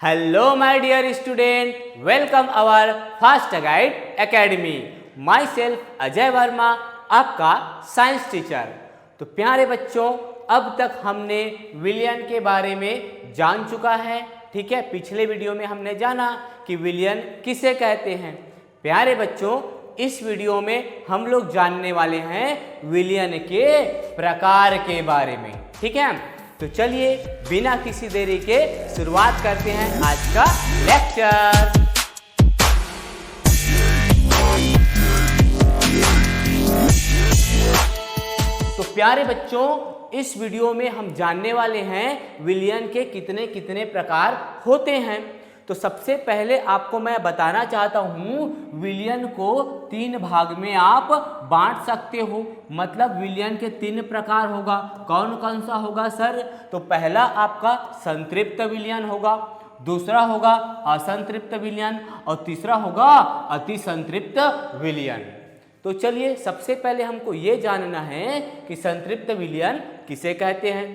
Hello my dear student, welcome our Fast Guide Academy. Myself Ajay Verma, आपका science teacher. तो प्यारे बच्चों, अब तक हमने विलयन के बारे में जान चुका है। ठीक है, पिछले वीडियो में हमने जाना कि विलयन किसे कहते हैं। प्यारे बच्चों, इस वीडियो में हम लोग जानने वाले हैं विलयन के प्रकार के बारे में। ठीक है, तो चलिए बिना किसी देरी के शुरुआत करते हैं आज का लेक्चर। तो प्यारे बच्चों, इस वीडियो में हम जानने वाले हैं विलयन के कितने कितने प्रकार होते हैं। तो सबसे पहले आपको मैं बताना चाहता हूं, विलयन को 3 भाग में आप बांट सकते हो। मतलब विलयन के 3 प्रकार होगा। कौन कौन सा होगा सर? तो पहला आपका संतृप्त विलयन होगा, दूसरा होगा असंतृप्त विलयन और तीसरा होगा अति संतृप्त विलयन। तो चलिए सबसे पहले हमको ये जानना है कि संतृप्त विलयन किसे कहते हैं।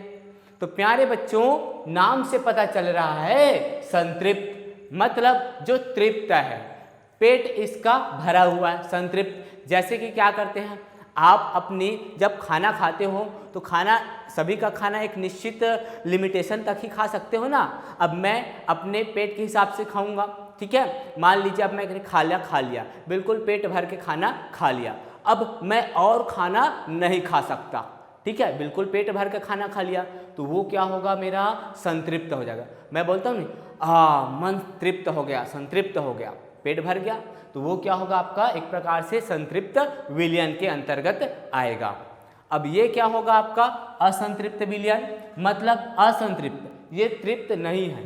तो प्यारे बच्चों, नाम से पता चल रहा है संतृप्त मतलब जो तृप्त है, पेट इसका भरा हुआ है। संतृप्त जैसे कि क्या करते हैं आप अपनी जब खाना खाते हो तो खाना, सभी का खाना एक निश्चित लिमिटेशन तक ही खा सकते हो ना। अब मैं अपने पेट के हिसाब से खाऊंगा। ठीक है, मान लीजिए अब मैं खा लिया, बिल्कुल पेट भर के खाना खा लिया। अब मैं और खाना नहीं खा सकता। ठीक है, बिल्कुल पेट भर के खाना खा लिया तो वो क्या होगा, मेरा संतृप्त हो जाएगा। मैं बोलता हूँ मन तृप्त हो गया, संतृप्त हो गया, पेट भर गया, तो वो क्या होगा आपका एक प्रकार से संतृप्त विलयन के अंतर्गत आएगा। अब ये क्या होगा आपका असंतृप्त विलयन। मतलब असंतृप्त, ये तृप्त नहीं है,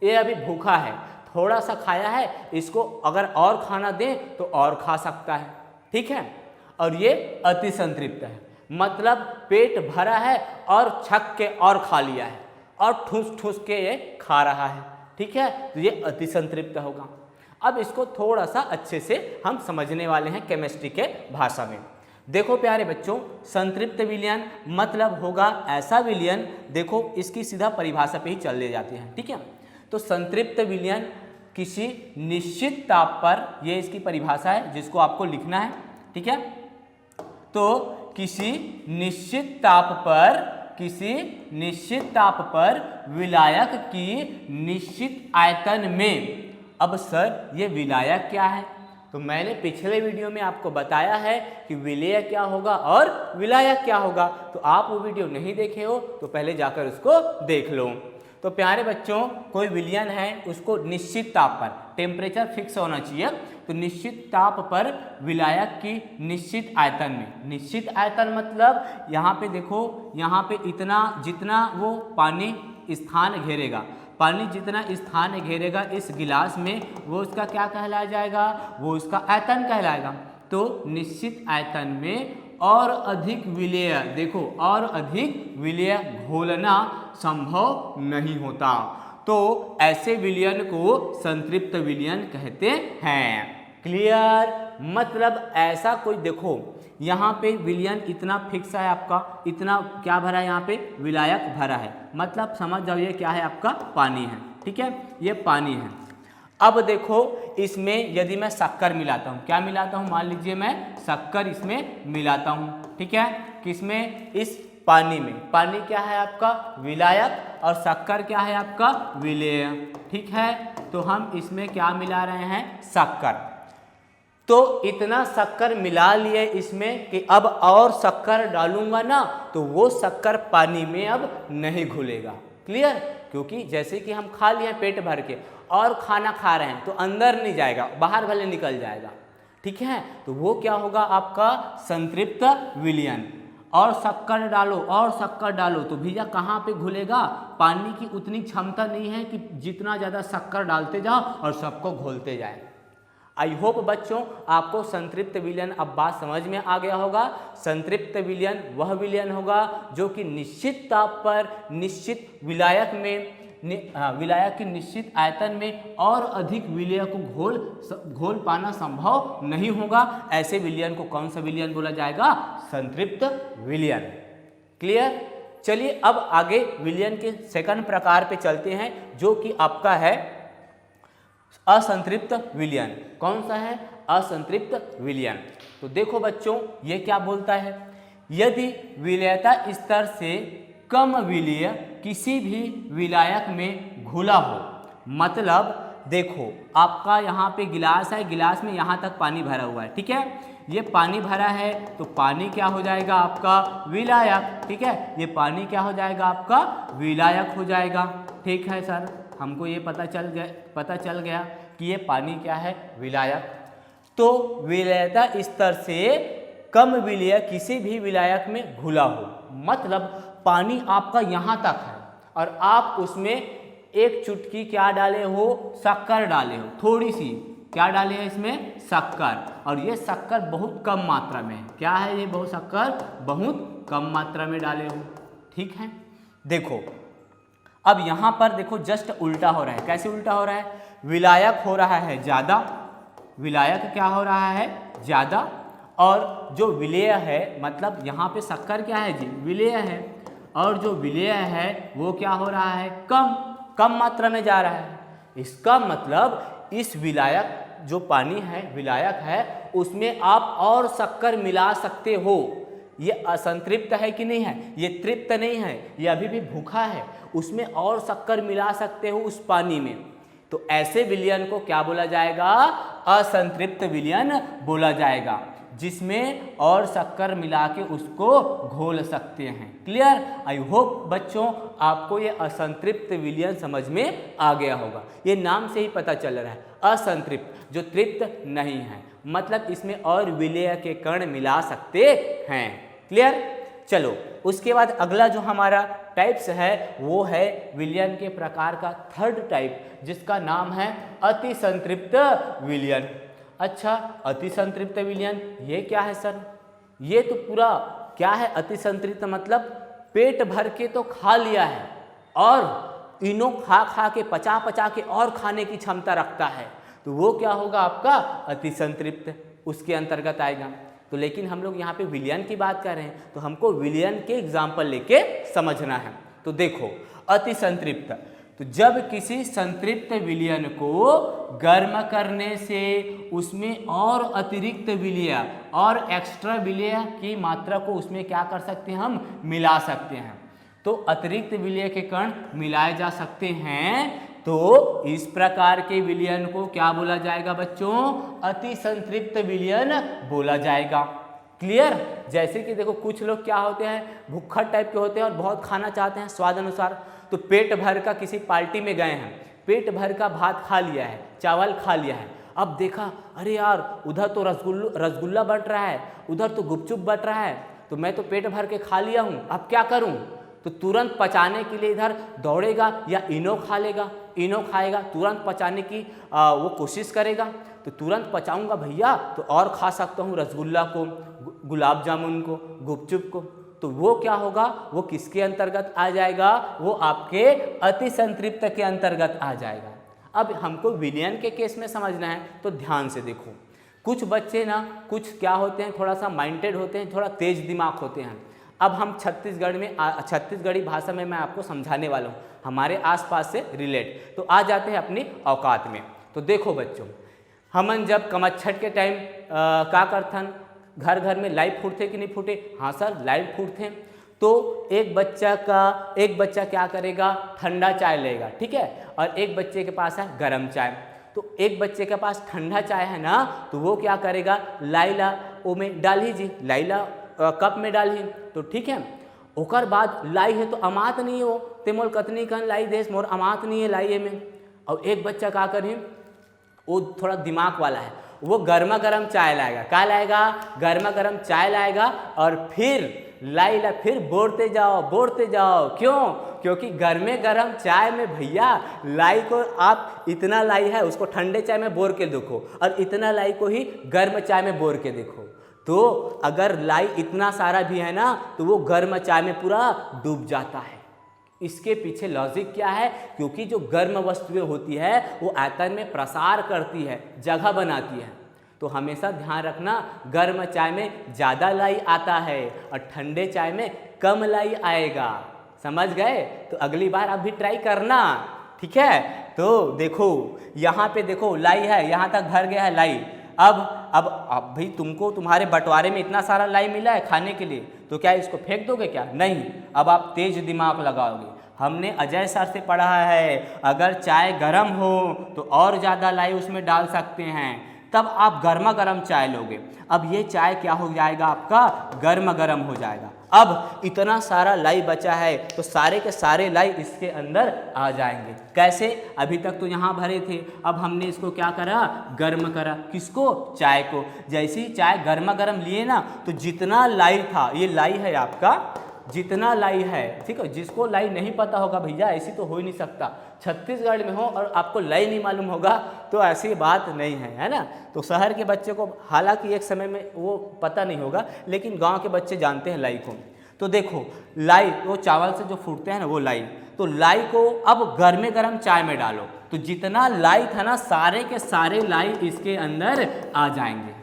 ये अभी भूखा है, थोड़ा सा खाया है, इसको अगर और खाना दें तो और खा सकता है। ठीक है, और ये अति संतृप्त है, मतलब पेट भरा है और छक के और खा लिया है और ठूस ठूस के ये खा रहा है। ठीक है, तो ये अति संतृप्त होगा। अब इसको थोड़ा सा अच्छे से हम समझने वाले हैं केमिस्ट्री के भाषा में। देखो प्यारे बच्चों, संतृप्त विलयन मतलब होगा ऐसा विलयन, देखो इसकी सीधा परिभाषा पे ही चले जाते हैं। ठीक है, तो संतृप्त विलयन किसी निश्चित ताप पर, ये इसकी परिभाषा है जिसको आपको लिखना है। ठीक है, तो किसी निश्चित ताप पर विलायक की निश्चित आयतन में। अब सर ये विलायक क्या है? तो मैंने पिछले वीडियो में आपको बताया है कि विलेय क्या होगा और विलायक क्या होगा। तो आप वो वीडियो नहीं देखे हो तो पहले जाकर उसको देख लो। तो प्यारे बच्चों, कोई विलयन है, उसको निश्चित ताप पर, टेम्परेचर फिक्स होना चाहिए, तो निश्चित ताप पर विलायक की निश्चित आयतन में। निश्चित आयतन मतलब यहाँ पे देखो, यहाँ पे इतना जितना वो पानी स्थान घेरेगा, पानी जितना स्थान घेरेगा इस गिलास में, वो उसका क्या कहलाया जाएगा, वो उसका आयतन कहलाएगा। तो निश्चित आयतन में और अधिक विलेय, देखो और अधिक विलेय घोलना संभव नहीं होता, तो ऐसे विलयन को संतृप्त विलयन कहते हैं। क्लियर? मतलब ऐसा कोई, देखो यहाँ पे विलयन इतना फिक्स है आपका, इतना क्या भरा है, यहाँ पे विलायक भरा है, मतलब समझ जाओ ये क्या है आपका पानी है। ठीक है, ये पानी है। अब देखो इसमें यदि मैं शक्कर मिलाता हूँ, क्या मिलाता हूँ, मान लीजिए मैं शक्कर इसमें मिलाता हूँ। ठीक है, किसमें? इस पानी में। पानी क्या है आपका विलायक और शक्कर क्या है आपका विलेय। ठीक है, तो हम इसमें क्या मिला रहे हैं, शक्कर। तो इतना शक्कर मिला लिए इसमें कि अब और शक्कर डालूंगा ना तो वो शक्कर पानी में अब नहीं घुलेगा। क्लियर? क्योंकि जैसे कि हम खा लिए पेट भर के और खाना खा रहे हैं तो अंदर नहीं जाएगा, बाहर भले निकल जाएगा। ठीक है, तो वो क्या होगा आपका संतृप्त विलयन। और शक्कर डालो तो भैया कहाँ पे घुलेगा? पानी की उतनी क्षमता नहीं है कि जितना ज़्यादा शक्कर डालते जाओ और सबको घोलते जाए। आई होप बच्चों आपको संतृप्त विलयन अब बात समझ में आ गया होगा। संतृप्त विलयन वह विलयन होगा जो कि निश्चित ताप पर निश्चित विलायक में, विलायक की निश्चित आयतन में और अधिक विलेय को घोल पाना संभव नहीं होगा। ऐसे विलयन को कौन सा विलयन बोला जाएगा? संतृप्त विलयन। क्लियर? चलिए अब आगे विलयन के सेकंड प्रकार पे चलते हैं जो कि आपका है असंतृप्त विलयन। कौन सा है? असंतृप्त विलयन। तो देखो बच्चों ये क्या बोलता है, यदि विलयता स्तर से कम विलय किसी भी विलायक में घुला हो, मतलब देखो आपका यहाँ पे गिलास है, गिलास में यहाँ तक पानी भरा हुआ है, ठीक है, ये पानी भरा है तो पानी क्या हो जाएगा आपका? विलायक, ठीक है, ये पानी क्या हो जाएगा आपका? विलायक हो जाएगा। ठीक है सर, हमको ये पता चल गया कि ये पानी क्या है? विलायक। तो विलयता स्तर से कम विलय किसी भी विलायक में घुला हो, मतलब पानी आपका यहाँ तक है और आप उसमें एक चुटकी क्या डाले हो? शक्कर डाले हो, थोड़ी सी क्या डाले हैं इसमें? शक्कर, और ये शक्कर बहुत कम मात्रा में है। क्या है ये? बहुत शक्कर बहुत कम मात्रा में डाले हो। ठीक है, देखो अब यहाँ पर देखो जस्ट उल्टा हो रहा है। कैसे उल्टा हो रहा है? विलायक हो रहा है ज़्यादा, विलायक क्या हो रहा है? ज़्यादा, और जो विलेय है, मतलब यहाँ पे शक्कर क्या है जी? विलेय है, और जो विलेय है वो क्या हो रहा है? कम मात्रा में जा रहा है। इसका मतलब इस विलायक जो पानी है, विलायक है, उसमें आप और शक्कर मिला सकते हो। ये असंतृप्त है कि नहीं है? ये तृप्त नहीं है, ये अभी भी भूखा है, उसमें और शक्कर मिला सकते हो उस पानी में। तो ऐसे विलयन को क्या बोला जाएगा? असंतृप्त विलयन बोला जाएगा, जिसमें और शक्कर मिला के उसको घोल सकते हैं। क्लियर? आई होप बच्चों आपको ये असंतृप्त विलयन समझ में आ गया होगा। ये नाम से ही पता चल रहा है, असंतृप्त, जो तृप्त नहीं है, मतलब इसमें और विलेय के कण मिला सकते हैं। क्लियर? चलो उसके बाद अगला जो हमारा टाइप्स है वो है विलयन के प्रकार का थर्ड टाइप, जिसका नाम है अति संतृप्त विलयन। अच्छा, अति संतृप्त विलयन ये क्या है सर? ये तो पूरा क्या है? अति संतृप्त मतलब पेट भर के तो खा लिया है और इनो खा खा के पचा के और खाने की क्षमता रखता है, तो वो क्या होगा आपका? अति संतृप्त, उसके अंतर्गत आएगा। तो लेकिन हम लोग यहाँ पे विलयन की बात कर रहे हैं, तो हमको विलयन के एग्जाम्पल लेके समझना है। तो देखो अति संतृप्त, तो जब किसी संतृप्त विलयन को गर्म करने से उसमें और अतिरिक्त विलय और एक्स्ट्रा विलय की मात्रा को उसमें क्या कर सकते हैं? हम मिला सकते हैं। तो अतिरिक्त विलय के कण मिलाए जा सकते हैं, तो इस प्रकार के विलयन को क्या बोला जाएगा बच्चों? अति संतृप्त विलयन बोला जाएगा। क्लियर? जैसे कि देखो कुछ लोग क्या होते हैं? भुक्खड़ टाइप के होते हैं और बहुत खाना चाहते हैं स्वाद अनुसार, तो पेट भर का किसी पार्टी में गए हैं, पेट भर का भात खा लिया है, चावल खा लिया है, अब देखा अरे यार उधर तो रसगुल्ला बट रहा है, उधर तो गुपचुप बट रहा है, तो मैं तो पेट भर के खा लिया हूँ, अब क्या करूँ? तो तुरंत पचाने के लिए इधर दौड़ेगा या इनो खा लेगा, इनो खाएगा, तुरंत पचाने की वो कोशिश करेगा, तो तुरंत पचाऊंगा भैया तो और खा सकता हूँ रसगुल्ला को, गुलाब जामुन को, गुपचुप को। तो वो क्या होगा? वो किसके अंतर्गत आ जाएगा? वो आपके अति संतृप्त के अंतर्गत आ जाएगा। अब हमको विलयन के केस में समझना है, तो ध्यान से देखो। कुछ बच्चे ना कुछ क्या होते हैं, थोड़ा सा माइंडेड होते हैं, थोड़ा तेज दिमाग होते हैं। अब हम छत्तीसगढ़ी भाषा में मैं आपको समझाने वाला हूँ, हमारे आसपास से रिलेट। तो आ जाते हैं अपनी औकात में। तो देखो बच्चों, हमन जब कमच्छठ के टाइम क्या करथन, घर घर में लाइट फूटते कि नहीं फूटे? हाँ सर, लाइट फूटते। तो एक बच्चा क्या करेगा? ठंडा चाय लेगा, ठीक है, और एक बच्चे के पास है गर्म चाय। तो एक बच्चे के पास ठंडा चाय है ना, तो वो क्या करेगा? लाइला ओ में डाली जी, लाइला कप में डाली, तो ठीक है। ओकर बाद लाई है तो अमात नहीं हो, ते मोल कतनी कन लाई देश, मोर अमात नहीं है लाई में। और एक बच्चा क्या करी, वो थोड़ा दिमाग वाला है, वो गर्मा गर्म चाय लाएगा। क्या लाएगा? गर्मा गर्म चाय लाएगा, और फिर लाइला फिर बोलते जाओ। क्यों? क्योंकि गर्मे गर्म चाय में भैया लाई को आप इतना लाई है उसको ठंडे चाय में बोर के देखो, और इतना लाई को ही गर्म चाय में बोर के देखो, तो अगर लाई इतना सारा भी है ना, तो वो गर्म चाय में पूरा डूब जाता है। इसके पीछे लॉजिक क्या है? क्योंकि जो गर्म वस्तुएं होती है वो आयतन में प्रसार करती है, जगह बनाती है। तो हमेशा ध्यान रखना, गर्म चाय में ज़्यादा लाई आता है और ठंडे चाय में कम लाई आएगा। समझ गए? तो अगली बार आप भी ट्राई करना, ठीक है? तो देखो यहाँ पे देखो लाई है, यहाँ तक भर गया है लाई। अब भाई तुमको तुम्हारे बंटवारे में इतना सारा लाई मिला है खाने के लिए, तो क्या इसको फेंक दोगे क्या? नहीं, अब आप तेज दिमाग लगाओगे। हमने अजय सर से पढ़ा है अगर चाय गर्म हो तो और ज़्यादा लाई उसमें डाल सकते हैं, तब आप गर्मा गर्म चाय लोगे। अब ये चाय क्या हो जाएगा आपका? गर्मा गर्म हो जाएगा। अब इतना सारा लाई बचा है तो सारे के सारे लाई इसके अंदर आ जाएंगे। कैसे? अभी तक तो यहाँ भरे थे, अब हमने इसको क्या करा? गर्म करा। किसको? चाय को। जैसे ही चाय गर्मा गर्म लिए ना, तो जितना लाई था, ये लाई है आपका, जितना लाई है, ठीक है। जिसको लाई नहीं पता होगा, भैया ऐसी तो हो ही नहीं सकता, छत्तीसगढ़ में हो और आपको लाई नहीं मालूम होगा तो ऐसी बात नहीं है, है ना। तो शहर के बच्चे को हालांकि एक समय में वो पता नहीं होगा, लेकिन गांव के बच्चे जानते हैं लाई को। तो देखो लाई, वो चावल से जो फूटते हैं ना वो लाई, तो लाई को अब गर्मे गर्म चाय में डालो, तो जितना लाई था ना, सारे के सारे लाई इसके अंदर आ जाएंगे।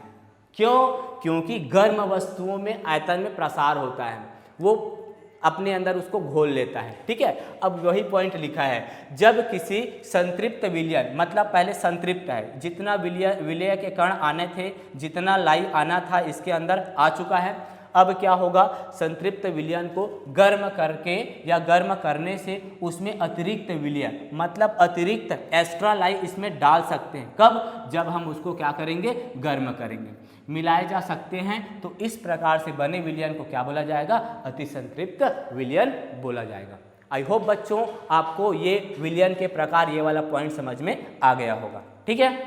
क्यों? क्योंकि गर्म वस्तुओं में आयतन में प्रसार होता है, वो अपने अंदर उसको घोल लेता है, ठीक है। अब वही पॉइंट लिखा है, जब किसी संतृप्त विलयन, मतलब पहले संतृप्त है, जितना विलय के कण आने थे, जितना लाई आना था इसके अंदर आ चुका है। अब क्या होगा? संतृप्त विलयन को गर्म करके या गर्म करने से उसमें अतिरिक्त विलय, मतलब अतिरिक्त एक्स्ट्रा लाई इसमें डाल सकते हैं। कब? जब हम उसको क्या करेंगे? गर्म करेंगे, मिलाए जा सकते हैं। तो इस प्रकार से बने विलयन को क्या बोला जाएगा? अतिसंतृप्त विलयन बोला जाएगा। आई होप बच्चों आपको ये विलयन के प्रकार, ये वाला पॉइंट समझ में आ गया होगा, ठीक है।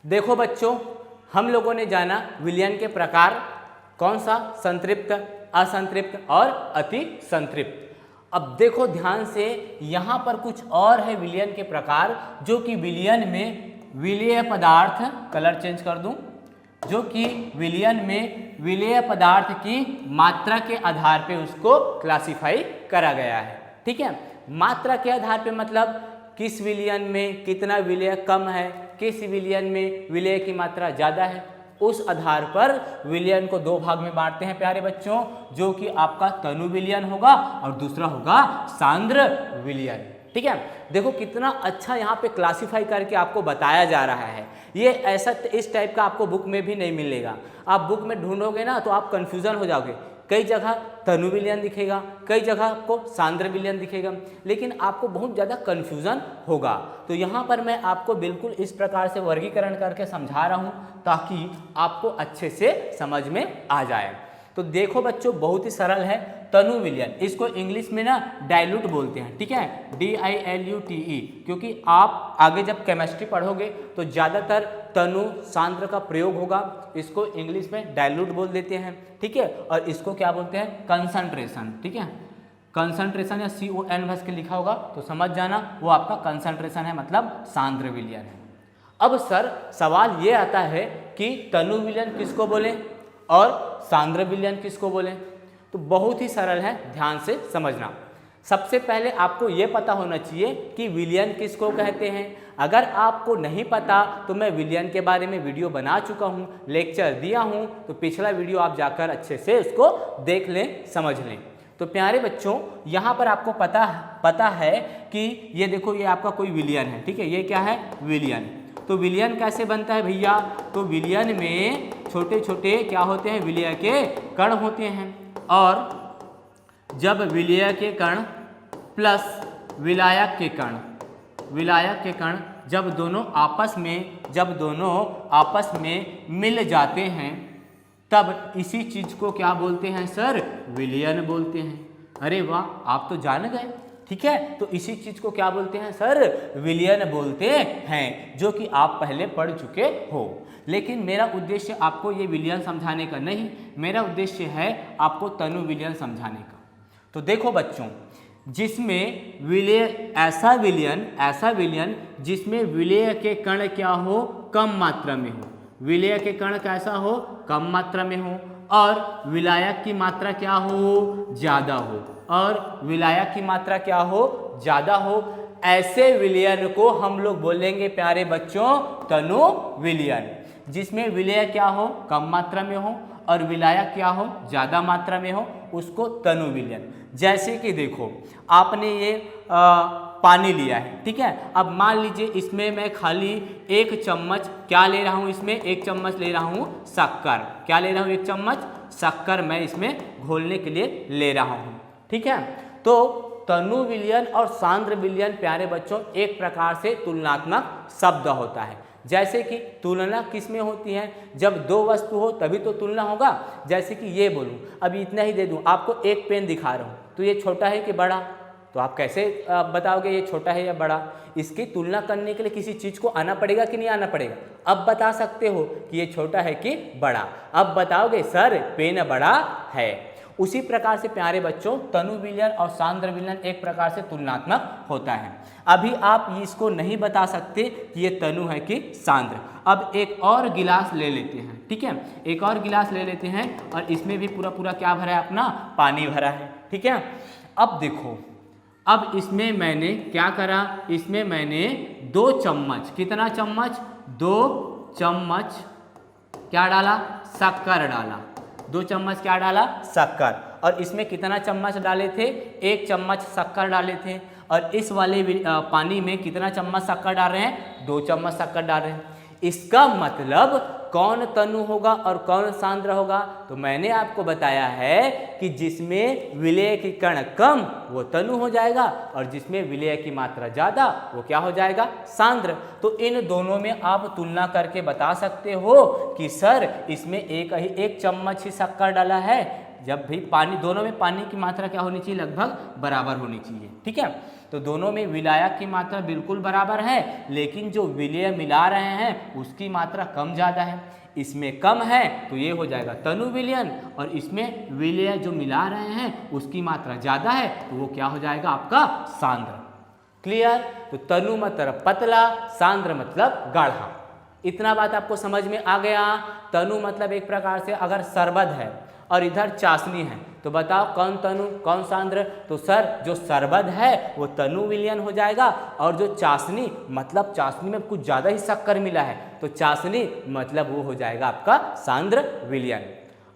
देखो बच्चों, हम लोगों ने जाना विलयन के प्रकार, कौन सा? संतृप्त, असंतृप्त और अति संतृप्त। अब देखो ध्यान से, यहाँ पर कुछ और है विलयन के प्रकार, जो कि विलयन में विलेय पदार्थ, कलर चेंज कर दूं, जो कि विलयन में विलेय पदार्थ की मात्रा के आधार पे उसको क्लासिफाई करा गया है, ठीक है। मात्रा के आधार पे मतलब किस विलयन में कितना विलेय कम है, किस विलयन में विलेय की मात्रा ज़्यादा है, उस आधार पर विलयन को दो भाग में बांटते हैं प्यारे बच्चों, जो कि आपका तनु विलयन होगा और दूसरा होगा सांद्र विलयन, ठीक है। देखो कितना अच्छा यहाँ पे क्लासिफाई करके आपको बताया जा रहा है। ये ऐसा इस टाइप का आपको बुक में भी नहीं मिलेगा। आप बुक में ढूंढोगे ना तो आप कंफ्यूजन हो जाओगे, कई जगह तनु विलयन दिखेगा, कई जगह आपको सांद्र विलयन दिखेगा, लेकिन आपको बहुत ज़्यादा कंफ्यूजन होगा। तो यहाँ पर मैं आपको बिल्कुल इस प्रकार से वर्गीकरण करके समझा रहा हूँ ताकि आपको अच्छे से समझ में आ जाए। तो देखो बच्चों, बहुत ही सरल है तनु विलयन, इसको इंग्लिश में ना डाइल्यूट बोलते हैं, ठीक है, DILUTE, क्योंकि आप आगे जब केमिस्ट्री पढ़ोगे तो ज़्यादातर तनु सांद्र का प्रयोग होगा, इसको इंग्लिश में डाइल्यूट बोल देते हैं, ठीक है। और इसको क्या बोलते हैं? कंसंट्रेशन, ठीक है। कंसंट्रेशन या CON भस के लिखा होगा तो समझ जाना, वो आपका कंसंट्रेशन है, मतलब सांद्र विलयन है। अब सर सवाल ये आता है कि तनु विलयन किसको बोलें और सांद्र विलयन किसको बोलें? तो बहुत ही सरल है, ध्यान से समझना। सबसे पहले आपको ये पता होना चाहिए कि विलयन किसको कहते हैं। अगर आपको नहीं पता तो मैं विलयन के बारे में वीडियो बना चुका हूँ, लेक्चर दिया हूँ, तो पिछला वीडियो आप जाकर अच्छे से उसको देख लें, समझ लें। तो प्यारे बच्चों, यहाँ पर आपको पता है कि ये देखो, ये आपका कोई विलयन है, ठीक है, ये क्या है? विलयन। तो विलयन कैसे बनता है भैया? तो विलयन में छोटे छोटे क्या होते हैं? विलय के कण होते हैं, और जब विलय के कण प्लस विलायक के कण जब दोनों आपस में मिल जाते हैं, तब इसी चीज को क्या बोलते हैं सर? विलयन बोलते हैं। अरे वाह, आप तो जान गए, ठीक है। तो इसी चीज को क्या बोलते हैं सर? विलयन बोलते हैं, जो कि आप पहले पढ़ चुके हो। लेकिन मेरा उद्देश्य आपको ये विलयन समझाने का नहीं, मेरा उद्देश्य है आपको तनु विलयन समझाने का। तो देखो बच्चों, जिसमें विलय, ऐसा विलयन जिसमें विलय के कण क्या हो? कम मात्रा में हो। विलय के कण कैसा हो? कम मात्रा में हो, और विलायक की मात्रा क्या हो? ज़्यादा हो, और विलायक की मात्रा क्या हो? ज़्यादा हो। ऐसे विलयन को हम लोग बोलेंगे प्यारे बच्चों तनु विलयन, जिसमें विलय क्या हो? कम मात्रा में हो, और विलायक क्या हो? ज़्यादा मात्रा में हो, उसको तनु विलयन। जैसे कि देखो, आपने ये पानी लिया है, ठीक है। अब मान लीजिए इसमें मैं खाली 1 चम्मच क्या ले रहा हूँ, इसमें 1 चम्मच ले रहा हूँ शक्कर। क्या ले रहा हूँ, 1 चम्मच शक्कर मैं इसमें घोलने के लिए ले रहा हूँ, ठीक है। तो तनु विलयन और सांद्र विलयन प्यारे बच्चों एक प्रकार से तुलनात्मक शब्द होता है। जैसे कि तुलना किस में होती है, जब दो वस्तु हो तभी तो तुलना होगा। जैसे कि ये बोलूँ, अभी इतना ही दे दूँ आपको, एक पेन दिखा रहा हूँ, तो ये छोटा है कि बड़ा, तो आप कैसे बताओगे ये छोटा है या बड़ा। इसकी तुलना करने के लिए किसी चीज़ को आना पड़ेगा कि नहीं आना पड़ेगा। अब बता सकते हो कि ये छोटा है कि बड़ा, अब बताओगे सर पेन बड़ा है। उसी प्रकार से प्यारे बच्चों तनु विलयन और सांद्र विलयन एक प्रकार से तुलनात्मक होता है। अभी आप इसको नहीं बता सकते कि ये तनु है कि सांद्र। अब एक और गिलास ले लेते हैं, ठीक है, एक और गिलास ले लेते हैं और इसमें भी पूरा पूरा क्या भरा है, अपना पानी भरा है, ठीक है। अब देखो, अब इसमें मैंने क्या करा, इसमें मैंने 2 चम्मच, कितना चम्मच, 2 चम्मच क्या डाला, शक्कर डाला। 2 चम्मच क्या डाला, शक्कर। और इसमें कितना चम्मच डाले थे, 1 चम्मच शक्कर डाले थे। और इस वाले पानी में कितना चम्मच शक्कर डाल रहे हैं, 2 चम्मच शक्कर डाल रहे हैं। इसका मतलब कौन तनु होगा और कौन सांद्र होगा, तो मैंने आपको बताया है कि जिसमें विलेय की कण कम वो तनु हो जाएगा और जिसमें विलेय की मात्रा ज़्यादा वो क्या हो जाएगा, सांद्र। तो इन दोनों में आप तुलना करके बता सकते हो कि सर इसमें एक चम्मच ही शक्कर डाला है, जब भी पानी, दोनों में पानी की मात्रा क्या होनी चाहिए, लगभग बराबर होनी चाहिए, ठीक है। तो दोनों में विलायक की मात्रा बिल्कुल बराबर है, लेकिन जो विलेय मिला रहे हैं उसकी मात्रा कम ज़्यादा है। इसमें कम है तो ये हो जाएगा तनु विलयन, और इसमें विलेय जो मिला रहे हैं उसकी मात्रा ज़्यादा है तो वो क्या हो जाएगा, आपका सांद्र। क्लियर। तो तनु मतलब पतला, सांद्र मतलब गाढ़ा। इतना बात आपको समझ में आ गया। तनु मतलब एक प्रकार से अगर शरबत है और इधर चाशनी है तो बताओ कौन तनु कौन सांद्र। तो सर जो शरबत है वो तनु विलयन हो जाएगा, और जो चाशनी मतलब चाशनी में कुछ ज़्यादा ही शक्कर मिला है तो चाशनी मतलब वो हो जाएगा आपका सांद्र विलयन।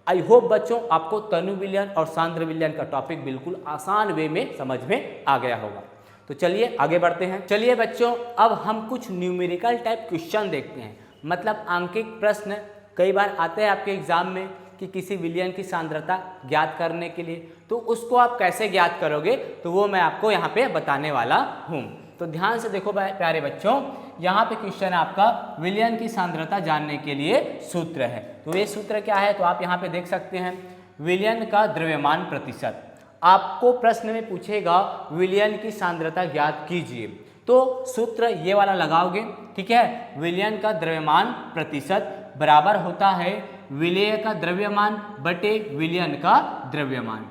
आई होप बच्चों आपको तनु विलयन और सांद्र विलयन का टॉपिक बिल्कुल आसान वे में समझ में आ गया होगा। तो चलिए आगे बढ़ते हैं। चलिए बच्चों अब हम कुछ न्यूमेरिकल टाइप क्वेश्चन देखते हैं, मतलब आंकिक प्रश्न कई बार आते हैं आपके एग्जाम में कि किसी विलयन की सांद्रता ज्ञात करने के लिए, तो उसको आप कैसे ज्ञात करोगे तो वो मैं आपको यहाँ पे बताने वाला हूँ। तो ध्यान से देखो प्यारे बच्चों, यहाँ पे क्वेश्चन आपका विलयन की सांद्रता जानने के लिए सूत्र है। तो ये सूत्र क्या है, तो आप यहाँ पे देख सकते हैं विलयन का द्रव्यमान प्रतिशत। आपको प्रश्न में पूछेगा विलयन की सांद्रता ज्ञात कीजिए, तो सूत्र ये वाला लगाओगे, ठीक है। विलयन का द्रव्यमान प्रतिशत बराबर होता है विलेय का द्रव्यमान बटे विलयन का द्रव्यमान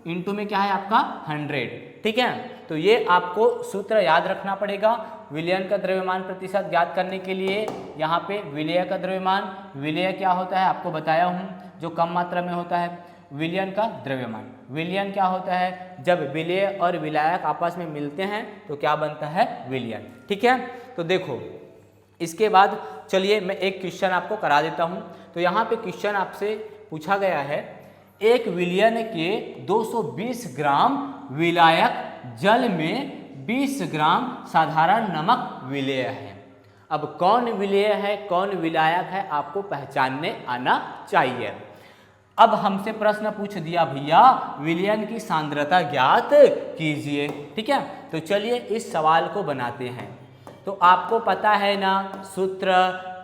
इंटू में क्या है आपका 100, ठीक है। तो ये आपको सूत्र याद रखना पड़ेगा। विलयन का द्रव्यमान प्रतिशत ज्ञात करने के लिए यहाँ पे विलेय का द्रव्यमान, विलेय क्या होता है आपको बताया हूँ, जो कम मात्रा में होता है। विलयन का द्रव्यमान, विलयन क्या होता है, जब विलेय और विलायक आपस में मिलते हैं तो क्या बनता है, विलयन, ठीक है। तो देखो इसके बाद चलिए मैं एक क्वेश्चन आपको करा देता हूं। तो यहाँ पे क्वेश्चन आपसे पूछा गया है, एक विलयन के 220 ग्राम विलायक जल में 20 ग्राम साधारण नमक विलेय है। अब कौन विलेय है कौन विलायक है आपको पहचानने आना चाहिए। अब हमसे प्रश्न पूछ दिया भैया विलयन की सांद्रता ज्ञात कीजिए, ठीक है। तो चलिए इस सवाल को बनाते हैं। तो आपको पता है ना सूत्र,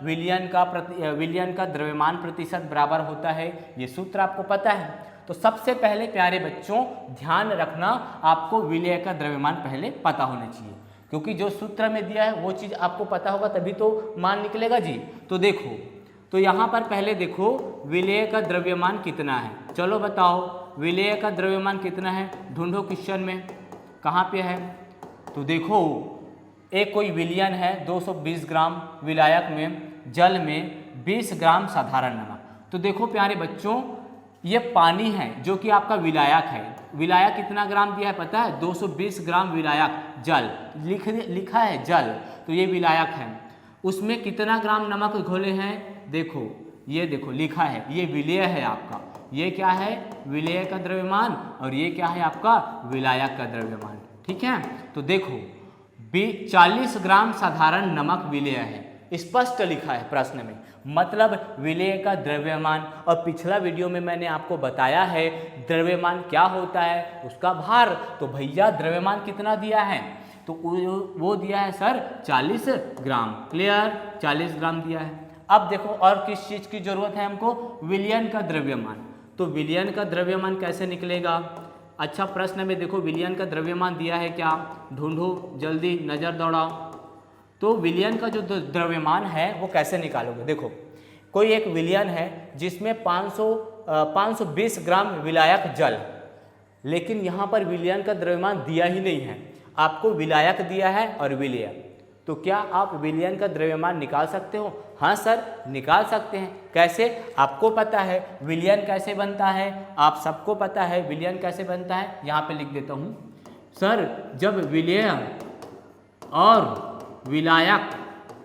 विलयन का द्रव्यमान प्रतिशत बराबर होता है, ये सूत्र आपको पता है। तो सबसे पहले प्यारे बच्चों ध्यान रखना, आपको विलेय का द्रव्यमान पहले पता होना चाहिए, क्योंकि जो सूत्र में दिया है वो चीज़ आपको पता होगा तभी तो मान निकलेगा जी। तो देखो, तो यहाँ पर पहले देखो विलेय का द्रव्यमान कितना है, चलो बताओ विलेय का द्रव्यमान कितना है, ढूंढो क्वेश्चन में कहाँ पे है। तो देखो एक कोई विलयन है 220 ग्राम विलायक में जल में 20 ग्राम साधारण नमक। तो देखो प्यारे बच्चों ये पानी है जो कि आपका विलायक है। विलायक कितना ग्राम दिया है पता है, 220 ग्राम विलायक जल लिखा है जल, तो ये विलायक है। उसमें कितना ग्राम नमक घोले हैं, देखो ये देखो लिखा है, ये विलेय है आपका, ये क्या है विलेय का द्रव्यमान और ये क्या है आपका विलायक का द्रव्यमान, ठीक है। तो देखो 40 ग्राम साधारण नमक विलेय है, स्पष्ट लिखा है प्रश्न में, मतलब विलेय का द्रव्यमान। और पिछला वीडियो में मैंने आपको बताया है द्रव्यमान क्या होता है, उसका भार। तो भैया द्रव्यमान कितना दिया है, तो वो दिया है सर 40 ग्राम। क्लियर, 40 ग्राम दिया है। अब देखो और किस चीज़ की जरूरत है हमको, विलयन का द्रव्यमान। तो विलयन का द्रव्यमान कैसे निकलेगा, अच्छा प्रश्न में देखो विलयन का द्रव्यमान दिया है क्या, ढूंढो जल्दी, नज़र दौड़ाओ। तो विलयन का जो द्रव्यमान है वो कैसे निकालोगे, देखो कोई एक विलयन है जिसमें 520 ग्राम विलायक जल, लेकिन यहाँ पर विलयन का द्रव्यमान दिया ही नहीं है, आपको विलायक दिया है और विलेय। तो क्या आप विलयन का द्रव्यमान निकाल सकते हो? हाँ सर निकाल सकते हैं। कैसे, आपको पता है विलयन कैसे बनता है, आप सबको पता है विलयन कैसे बनता है। यहाँ पे लिख देता हूँ सर, जब विलेय और विलायक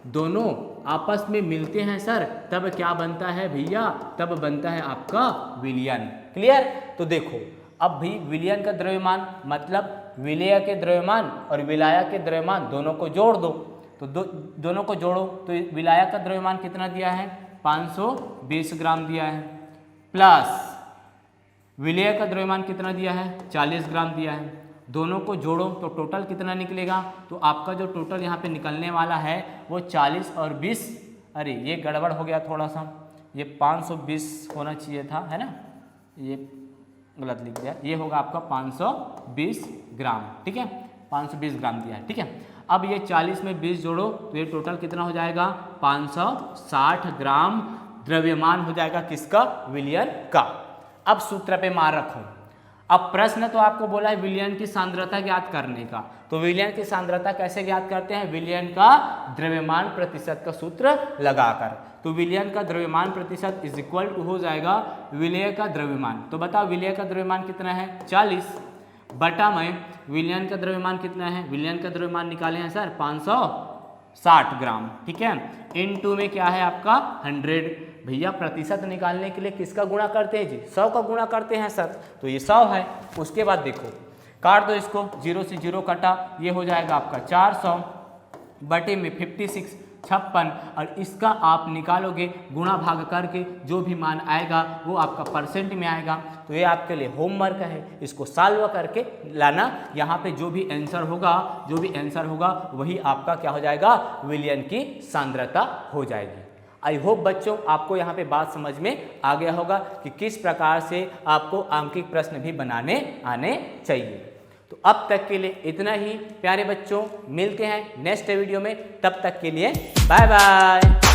दोनों आपस में मिलते हैं सर, तब क्या बनता है भैया, तब बनता है आपका विलयन। क्लियर। तो देखो अब भी विलयन का द्रव्यमान मतलब विलेय के द्रव्यमान और विलायक के द्रव्यमान दोनों को जोड़ दो। तो दोनों को जोड़ो तो विलायक का द्रव्यमान कितना दिया है, 520 ग्राम दिया है, प्लस विलेय का द्रव्यमान कितना दिया है, 40 ग्राम दिया है। दोनों को जोड़ो तो टोटल कितना निकलेगा, तो आपका जो टोटल यहाँ पे निकलने वाला है वो 40 और 20, अरे ये गड़बड़ हो गया थोड़ा सा, ये 520 होना चाहिए था, है ना, ये गलत लिख दिया, ये होगा आपका 520 ग्राम। ठीक है, 520 ग्राम दिया है। ठीक है, अब ये 40 में 20 जोड़ो तो ये टोटल कितना हो जाएगा, 560 ग्राम द्रव्यमान हो जाएगा किसका, विलयन का। अब सूत्र पे मार रखो। अब प्रश्न तो आपको बोला है विलयन की सांद्रता ज्ञात करने का, तो विलयन की सांद्रता कैसे ज्ञात करते हैं, विलयन का द्रव्यमान प्रतिशत का सूत्र लगाकर। तो विलयन का द्रव्यमान प्रतिशत इज इक्वल टू हो जाएगा विलेय का द्रव्यमान। तो बताओ विलेय का द्रव्यमान कितना है, 40 बटा में विलयन का द्रव्यमान कितना है, विलयन का द्रव्यमान निकाले हैं सर 560 ग्राम। ठीक है, इनटू में क्या है आपका 100। भैया प्रतिशत निकालने के लिए किसका गुणा करते हैं जी, 100 का गुणा करते हैं सर, तो ये 100 है। उसके बाद देखो काट दो इसको, 0 से 0 कटा, ये हो जाएगा आपका 400 बटे में 56 56, और इसका आप निकालोगे गुणा भाग करके, जो भी मान आएगा वो आपका परसेंट में आएगा। तो ये आपके लिए होमवर्क है, इसको सॉल्व करके लाना। यहाँ पे जो भी आंसर होगा वही आपका क्या हो जाएगा, विलयन की सांद्रता हो जाएगी। आई होप बच्चों आपको यहाँ पे बात समझ में आ गया होगा कि किस प्रकार से आपको आंकिक प्रश्न भी बनाने आने चाहिए। तो अब तक के लिए इतना ही प्यारे बच्चों, मिलते हैं नेक्स्ट वीडियो में, तब तक के लिए बाय बाय।